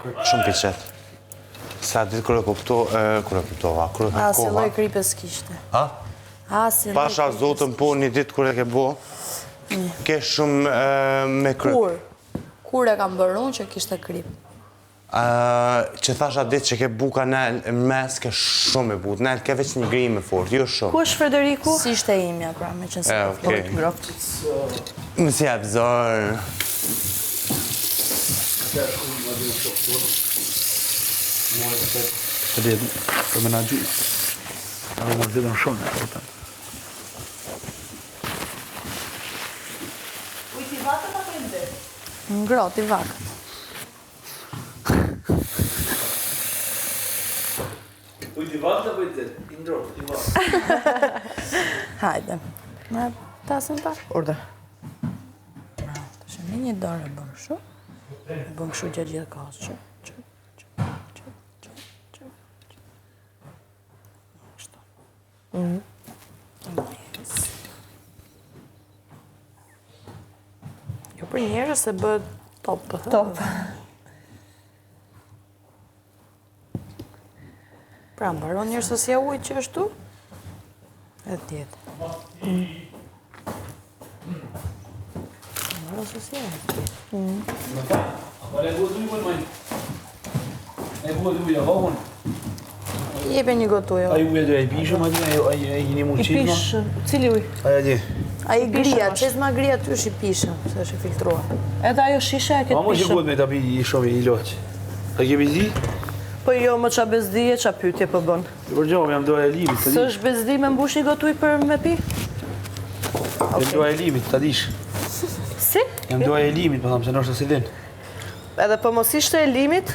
Shumë piqet. Sa ditë kërë kuptova, kërë me Si lloj kripës kishte. Ha? Si Pasha zotën po një ditë kërë e ke bo, ke shumë me kryp. Kur e kam bërë unë që kishte krip? Që thasha ditë që ke buka në mes, ke shumë e butë. Në ke veç një grime fort, jo shumë. Ku është Frederiku? Si ishte imja, pra, me qënë se Më si abzorë. Të djetë, të menagji. Në më rëzitën shumë, e përta. Ujti vakët apo i ndër? Ngrot i vakët. Ujti vakët apo i ndër? I ndrot, i vakët. Hajde. Me tasën ta? Urde. Të shemi një dorë e bërë shu. E bëm shu gjithë kasë shu. Jo për njerës se bëhet top. Top. Pra mbaron njerës se si ujtë që është tu? E tjetë. Mbaron se si ujtë. A le gotë ujë, mëjnë? E gotë ujë, a vahon? Jepe një gotujo. A ju ujë dhe e pishëm, a i një mund I qilë, ma? pishë, cili uj? A e di. A i gria, qezma gria ty është i pishëm, se është i filtruar. Edhe ajo shisha e Ma këtë më që pishëm. gotë me të pi i shumë i loqë. A ke bezdi? Po jo, më qa bezdije, qa pytje për bën. Për gjohëm, jam doja e limit, të Së dish. është bezdi me mbush një gotuj për me pi? Jam doja e limit, të dish. Si? Jam doja e limit, për thamë, se nështë të si din. Edhe po mos ishte e limit,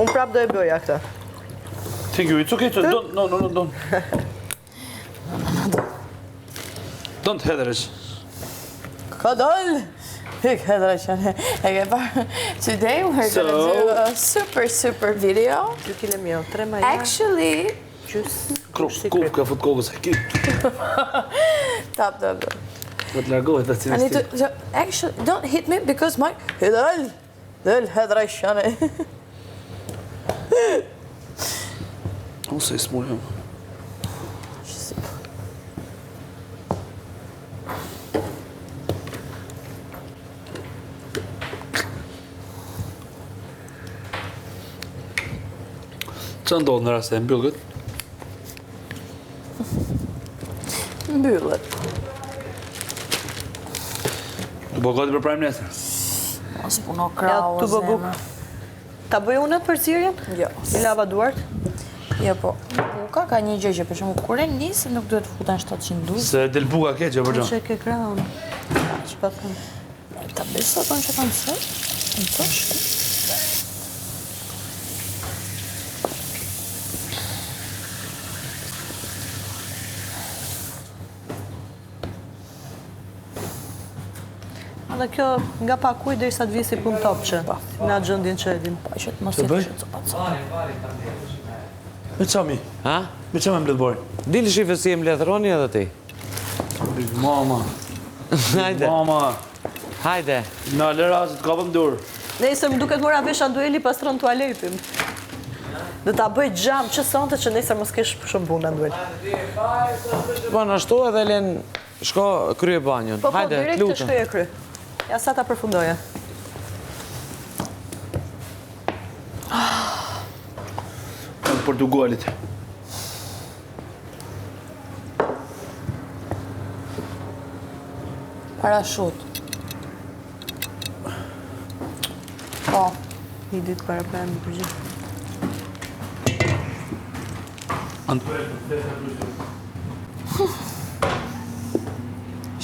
unë prap do e bëja këta. Thank you, it's okay, don't. Don't hedresh. Ka dollë! Hik, hedra qënë. E ke parë, today we're gonna do a super video. 2 kile mjo, 3 maja. Actually, Kokë, ka fut kokës e ki. Tap. Më të largohet të I need cilës to, actually, don't hit me because my, hedra hedra qënë. Ose i smur jam. Që ndodhë në rast e mbyllë këtë? Mbyllet. U po gati për prajmë nesër? Mos puno Ja, krau, tu bëbuk. Ta bëj unë për zirjen? Jo. I lava duart? Jo, po. Buka ka një gjë që për shumë kur e nisë nuk duhet futen 700 duzë. Se del buka ke që për Që gjo. e ke kraun. Që pa thëmë. Ta beso tonë që kam së? Në tosh? Dhe kjo nga pa kuj dhe i sa të visi pun top që. Nga gjëndin që edhin. Pa, që të mos jetë që të patë. Me qami? Ha? Me qami mbledh bori? Dili shifë si e mbledhroni edhe ti? Mama. Hajde, Mama. hajde. Na lëra se të kapëm dur. Nëse më duket mora vesha dueli pastron tualetin. Dhe ta bëj gjam që sonte që nesër mos kesh shumë punë duel. Po në ashtu edhe len shko krye banjon. Po, Hajde, direkt të lutëm. shkoj e kry. Ja sa ta përfundoja. Në Portugalit. Parashut. Po. Një ditë para më përgjë.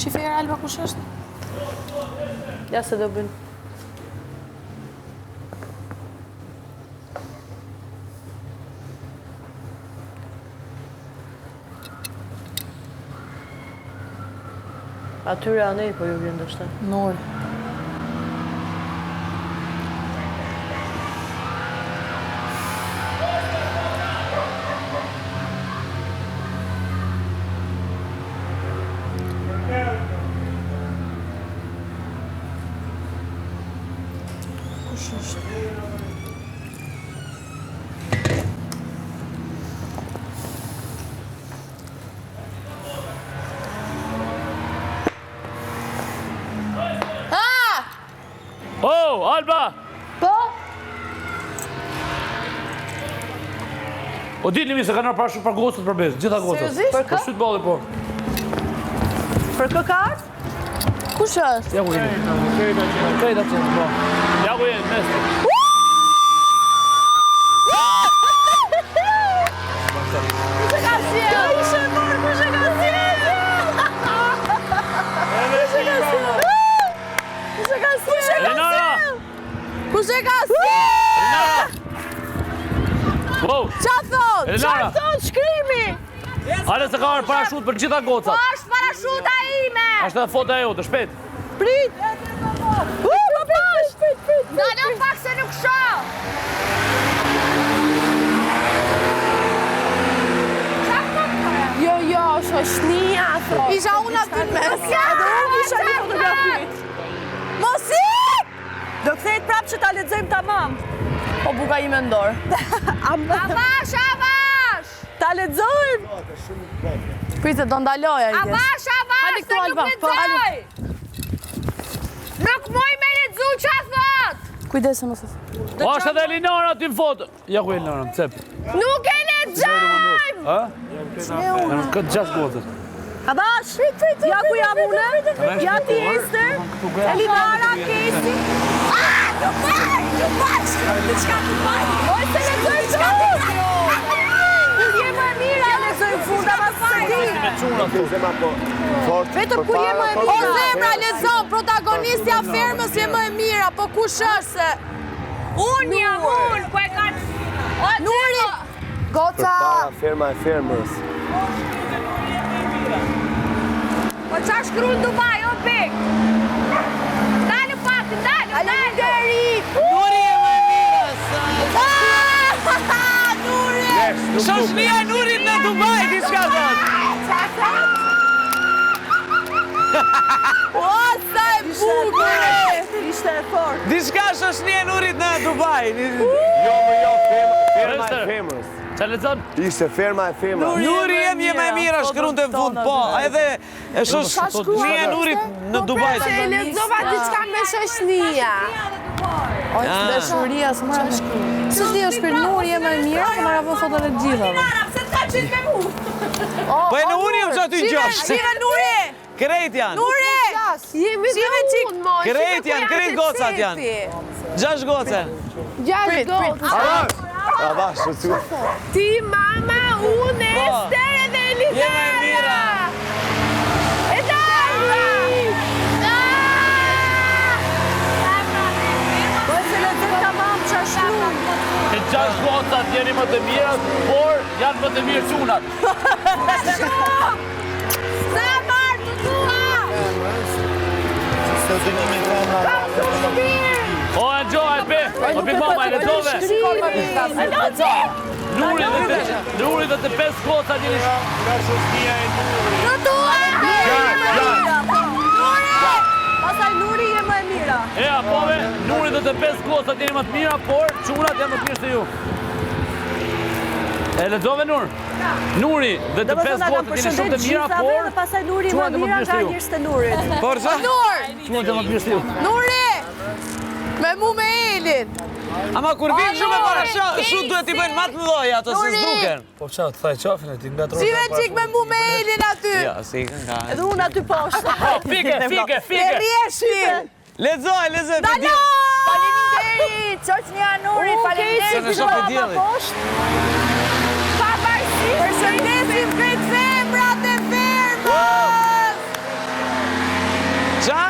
Shifera Alba kush është? Ja se do bënë. Atyre anej po ju vjen ndoshta. Nur. Kush është? Alba! Po? O ditë limi se ka nërë parashut për gocët për bezë, gjitha gocët. Seriozisht? Për kë? Për sytë balli, po. Për kë ka ardhë? Kush është? Ja ku jeni. Krejta që po. Ja ku jeni, mes. Elenara! Kush e ka si? Elenara! Wow! Qa thot? Elenara! Thot shkrimi! Ale se ka arë parashut për gjitha gocat. Është parashuta ime! Ashtë edhe foto e jote, shpejt. Prit! Dalon pak se nuk shoh! Jo, shoshnia, thot. Isha unë aty në mes. Edhe unë isha një fotografi. Mosi! Do kthejt prapë që ta lexojmë tamam. Po buka ime ndorë. Avash, avash! Ta lexojmë! Pritë, do ndaloja i des. Avash, Hajde këtu, Alba. Po, halu. Nuk moj me lexu qa thot! Kujdese, mos e O, ashtë edhe Elinara aty në foto. Ja ku Elinara, më cep. Nuk e lexojmë! Ha? Në këtë 6 gocët. Avash! Ja ku jam une? Ja ti Ester? Elinara, Kesi? Nuk bash! Qka të bash? Oj, se lexojmë qka të bash! Kur je më mira, lexojmë funda mas së di. Vetëm kur je më e O mira. zemra lezon, protagonistja fermës je më e mira, po kush është se? Unë jam unë, ku e ka... Nuri! Goca! Ferma e fermës. Po qa shkru në Dubai, o pik? Dalë pak, dalë! Nuri e më mirës! Nuri! Shoshnia e Nurit në Dubai, diçka thot. O, sa e bukur! Ishte e fort. Diçka shoshnia e Nurit në Dubai. Jo, ferma Ester. e fermës. Qa lexon? Ishte ferma e fermës. Nuri e më e mira shkruan të fund, po, edhe e shoshnia e Nurit në Dubai. Se lexova diçka me shoshnia. O, dashuria, së marrë shkru. Se di është për Nuri e më e mira, po marrë vë fotot e gjithave. Se t'ka qytë me mu. Po e në unë jam që aty gjosh. Shive Nuri! Krejt janë. Nuri! Jemi dhe unë, moj. Krejt janë, krejt gocat janë. 6 goce. Gjashtë gotë. Avash, që Ti, mama, unë, Ester edhe Je më e mira. E Darli! Po e se lexoj tamam qa shkru. E 6 gocat jeni më të mirat, por janë më të mirë qunat. Sa marë të tua! Kam të shpirë! O, e gjoha, e pe. O, pi mama, e lexove. E loqe! Nuri dhe të 5 gocat jeni Në tua! Ja. Pasaj Nuri je më e mira. E, apove, Nuri dhe të 5 gocat jeni më të mira, por qunat janë më të mirë se ju. E lexove Nur? Nuri dhe të 5 gocat jeni shumë të mira, por Dhe pasaj Nuri më qunat janë më mira të mirë nga se ju. njërës të Nurit. Por sa? Nur! Qunat janë më të mirë se ju. Nuri! Me mu me Elin. Ama kur vjen shumë e para shut duhet t'i bëjnë matë mëdhoj ato se s'duken. Po qa, të thaj qafin e ti nga trojë. Shive qik me mu me Elin aty. Ja, si nga. Edhe unë aty poshtë. Fike. E rjeshtin. Lexoj, për Dalo! dia. Faleminderit, qoqnia Nurit, Se në shok e diellit. Përshëndesim krejt femrat e fermës! Qa?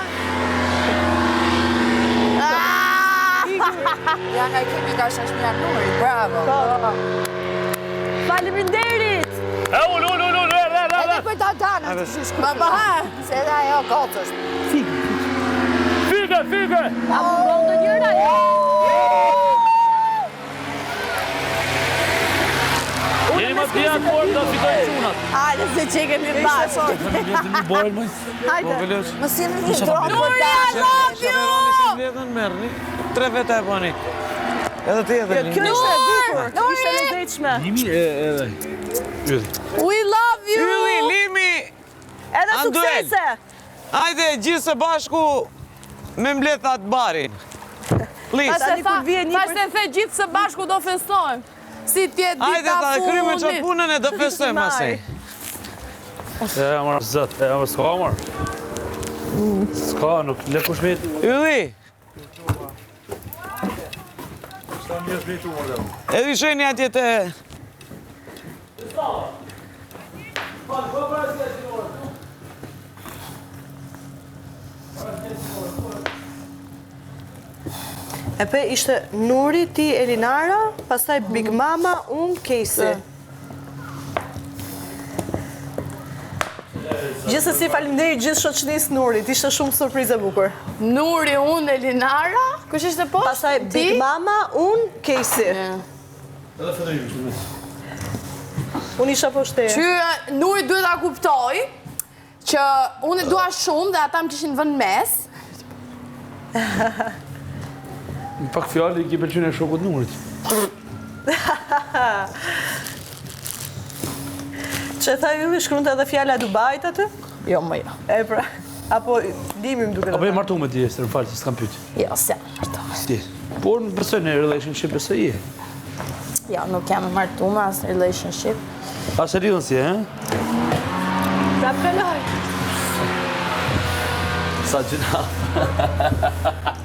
Ja nga kemi ka shoshnia Nurit, bravo. Faleminderit! E ullë, Edhe për ta dana të shishku. Ma bëha, se edhe ajo gotës. Fike. A më rondë njëra? Jeni më të janë, por do fitoj qunat. Hajde se që kemi bashkë. Hajde. Më si në një dronë për dashë. Shaveroni si vletën merrni. 3 veta e bani. Edhe ti edhe Kjo një. ishte e bukur. Ishte lezetshme. We love you! Ylli, Limi, Edhe Anduel. suksese. hajde gjithë së bashku me mblethat barin. Please. Tani kur vjen një Tash të the gjithë së bashku do festojmë. Si t'jetë dita Hajde ta kryme që fundit. punën e do festojmë asaj. E mërë zët, e mërë s'ka mërë. S'ka, nuk le pushmet. Ylli, S'ka një shmetu mërë dhe. edhe sheni atje të... E pe ishte Nuri, ti Elinara, pastaj Big Mama, unë Casey. Gjithsesi faleminderit gjithë shoqërisë Nurit, ishte shumë surprizë e bukur. Nuri, unë, Elinara. Kush ishte poshtë? Pastaj Big Mama, unë Casey. Edhe fëdërim, Unë isha poshtë teje. Që Nuri duhet ta kuptoj që unë e dua shumë dhe ata më kishin vënë mes. Në pak fjallë i ki përqyne e shokut numrit. Që tha Ylli, shkruante edhe fjala Dubajt aty? Jo, më jo. E pra, apo dimi më duket. Apo e martu me ti, Ester, më falë, se s'kam pyt. Jo, se jam martu. Si. Por në besoj në relationship besoj je. Jo, nuk jam e martu me as relationship. A se rridhën si, he? Prap kaloj. Sa gjuna.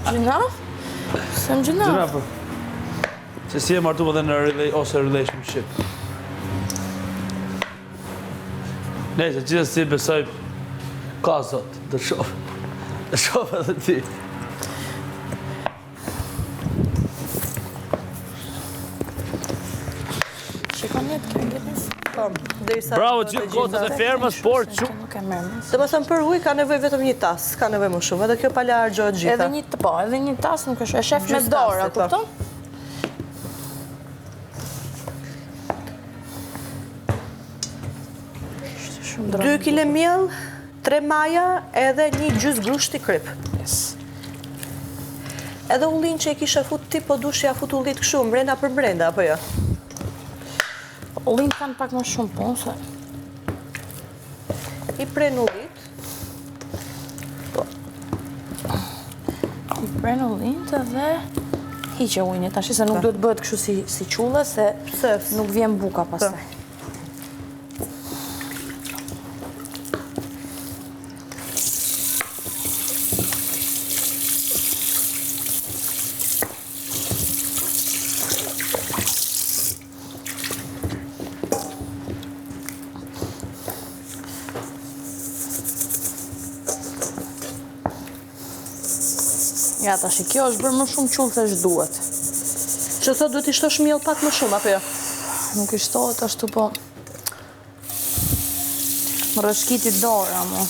Gjuna? Se më gjuna? Gjuna, po. Se si e martu edhe në relationship. Nejse, gjithës si besoj ka zot, dhe shof. Dhe shof edhe ti. Shikon jetë kjo ngjelis? Bravo, gjithë kotët e fermës, por që... Nuk e merr mes. Dhe më thëmë për ujë ka nevoj vetëm një tas, ka nevoj më shumë, edhe kjo pala hargjohet gjitha. Edhe një të po, edhe një tas nuk është, e shef me Gjysë dorë, a tasi, po. kupton? Shumë 2 kile miell, 3 maja edhe një gjysë grushti kryp. Yes. Edhe ullin që e kisha fut ti, po dush ja fut ullit këshu, mbrenda për brenda, apo jo? Ullin kanë pak më shumë po, se... I pren ullit, I pren ullint edhe... Hiqe ujnit, tash se nuk duhet bëhet kështu si qulle, se Pse? nuk vjen buka pastaj. Ja, tash kjo është bërë më shumë qullë se ç'duhet. që thot duhet i shtosh miell pak më shumë, apo jo? Nuk i shtohet ashtu po... Më rëshkiti dora, mo.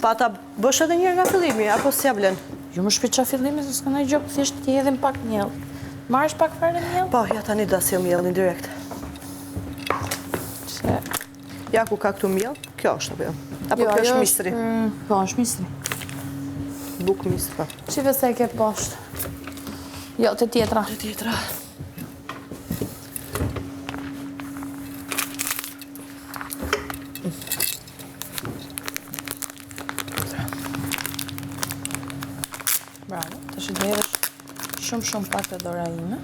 Pa ta bësh edhe njërë nga fillimi, apo s'ja vlen? Jo më shpit qa fillimi, se s'ka nëjë gjopë, thjesht t'i edhim pak miell. Marrësh pak fare miell? Po, ja tani da si o miellin direkt. Se... Ja ku ka këtu miell, kjo është, apo jo? Apo kjo është mistri? Po, është mistri. Buk mistri, po. Qive se e ke poshtë? Jo, të tjetra. Të tjetra. Bravo, të shidherësh shumë pak të dora ime.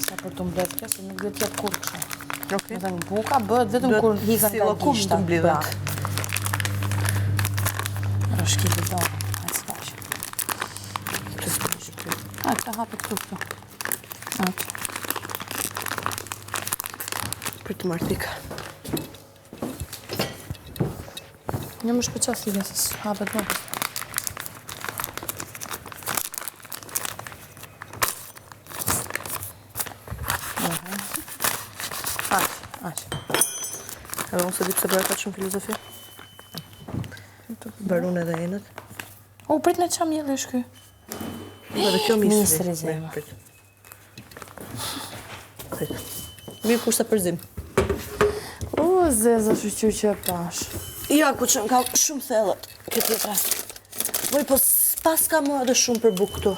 Sa për të mbledh kjo, se nuk dhe t'jep kur kështu. Okej. Dhe në buka bëhet vetëm kur hikën si nga llokum gishta. të mblidhet. Rëshkiti dorë, hajtë s'kaq. A, këta hape këtu. Atë. Për të marrë pika. Një më shpeqa thike, se s'hape të më. Edhe unë se di pse bëra ka shumë filozofi. Barun edhe enët. O, prit në qa mjellë është ky? Edhe kjo mistri. Mistri, zema. Prit. Mirë kurse përzim. O, zeza shqyqy që e pash. Ja, ku që kam shumë thellët. Këtë tjetra. Voj, po pas ka më edhe shumë për buk këtu.